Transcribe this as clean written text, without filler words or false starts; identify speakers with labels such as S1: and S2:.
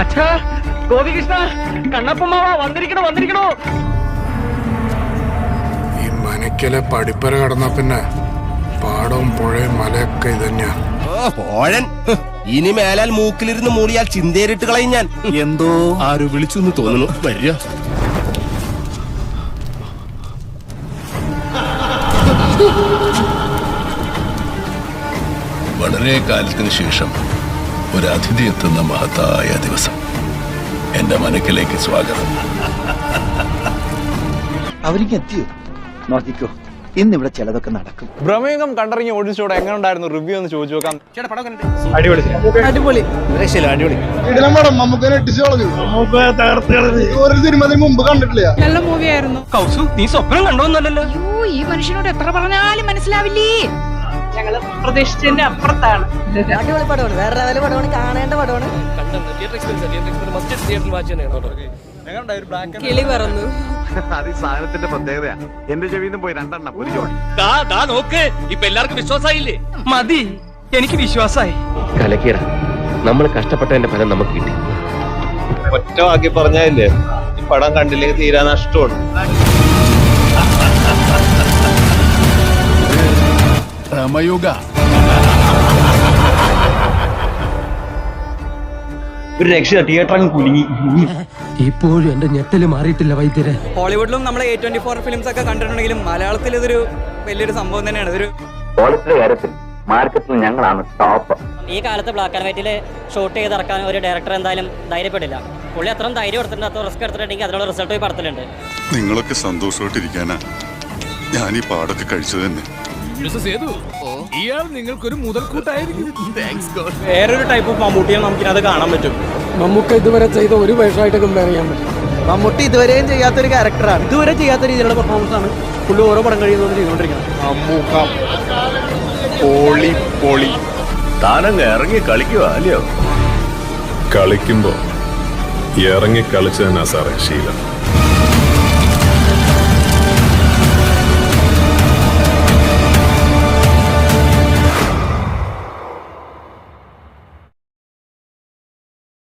S1: അച്ഛാ ഗോപികൃഷ്ണ കണ്ണപ്പമാവ വന്നിരിക്കണോ.
S2: ഈ മനക്കലെ പഠിപ്പര കടന്ന പിന്നെ പാടവും പുഴയും മലയൊക്കെ ഇതന്നെയാ.
S3: പോഴൻ ഇനി മേലാൽ മൂക്കിലിരുന്ന് മൂളിയാൽ ചിന്തേരിട്ട് കളയും ഞാൻ.
S4: എന്തോ
S3: ആരും വിളിച്ചു എന്ന് തോന്നുന്നു. വരിക.
S5: വളരെ കാലത്തിന് ശേഷം ഒരു അതിഥി എത്തുന്ന മഹത്തായ ദിവസം. എന്റെ മനക്കിലേക്ക് സ്വാഗതം.
S6: അവർക്ക് എത്തിയോ? നോക്കിക്കോ, ഇന്നിവിടെ ചിലതൊക്കെ നടക്കും.
S7: ഭ്രമയുഗം കണ്ടിറങ്ങി ഓടിച്ചോടെ എങ്ങനെ ഉണ്ടായിരുന്നു? റിവ്യൂ ഒന്ന് ചോദിച്ചു നോക്കാം.
S6: മുമ്പ് കണ്ടിട്ടില്ല.
S8: നല്ല മൂവിയായിരുന്നു.
S1: കൗസു നീ സ്വപ്നം കണ്ടോന്നല്ലോ.
S8: ഈ മനുഷ്യനോട് എത്ര പറഞ്ഞാലും മനസ്സിലാവില്ലേ. ഞങ്ങള് പ്രതീക്ഷിച്ചതിന്റെ അപ്പുറത്താണ്.
S9: അടിപൊളി പടമാണ്, വേറെ ലെവൽ പടമാണ്, കാണേണ്ട പടമാണ്. കിളി പറന്നു.
S4: അത് ഈ സാധനത്തിന്റെ പ്രത്യേകതയാ. എന്റെ ചെവിന്ന് പോയി 2 എണ്ണം ഒരു ജോഡി.
S1: നോക്ക് ഇപ്പൊ എല്ലാവർക്കും വിശ്വാസായില്ലേ? മതി, എനിക്ക് വിശ്വാസായി.
S10: കലക്കീറ നമ്മൾ കഷ്ടപ്പെട്ടതിന്റെ ഫലം നമുക്ക് കിട്ടി.
S7: ഒറ്റ വാക്കി പറഞ്ഞാലേ ഈ പടം കണ്ടില്ലെങ്കിൽ തീരാ നഷ്ടമാണ്.
S5: ഭ്രമയുഗ
S6: ഒരു രക്ഷ, തിയേറ്റർ അങ്ങ് കുലുങ്ങി.
S10: ഇപ്പോഴും എന്റെ ഞെട്ടല് മാറിയിട്ടില്ല വൈദ്യരെ.
S9: ഹോളിവുഡിലും നമ്മൾ A24 ഫിലിംസ് ഒക്കെ കണ്ടിട്ടുണ്ടെങ്കിലും മലയാളത്തിൽ ഇതൊരു വലിയൊരു സംഭവം തന്നെയാണ്. ഇതൊരു
S10: ക്വാളിറ്റിയുടെ കാര്യത്തിൽ മാർക്കറ്റിൽ ഞങ്ങളാണ് ടോപ്പ്.
S9: ഈ കാലത്ത് ബ്ലാക്ക് ആൻഡ് വൈറ്റിൽ ഷൂട്ട് ചെയ്തിറക്കാൻ ഒരു ഡയറക്ടർ എന്തായാലും ധൈര്യപ്പെടില്ല. പുള്ളി അത്രയും ധൈര്യം എടുത്തിട്ടുണ്ട്, അത്ര റിസ്ക് എടുത്തിട്ടുണ്ടെങ്കിൽ അതിനുള്ള റിസൾട്ട് പോയി പടത്തിലുണ്ട്.
S5: നിങ്ങളൊക്കെ സന്തോഷമായിട്ടിരിക്കാനാ ഞാൻ ഈ പാടൊക്കെ കഴിച്ചത് തന്നെ.
S4: നിങ്ങൾക്കൊരു മുതൽക്കൂട്ടായിരിക്കും.
S7: വേറൊരു ടൈപ്പ് ഓഫ് മമ്മൂട്ടിയെ നമുക്കിനത് കാണാൻ പറ്റും.
S1: നമുക്ക് ഇതുവരെ ചെയ്ത ഒരു വേഷമായിട്ട് കമ്പയർ ചെയ്യാൻ പറ്റും.
S9: മമ്മൂട്ടി ഇതുവരെയും ചെയ്യാത്തൊരു ക്യാരക്ടറാണ്. ഇതുവരെ ചെയ്യാത്ത രീതിയിലുള്ള പെർഫോമൻസ് ആണ് പുള്ളി ഓരോ പടം കഴിയുന്നത് ചെയ്തുകൊണ്ടിരിക്കുന്നത്.
S5: പൊളി താനങ്ങ് ഇറങ്ങി കളിക്കുക അല്ലയോ?
S2: കളിക്കുമ്പോ ഇറങ്ങി കളിച്ചു തന്നെ സാറേ ശീലം.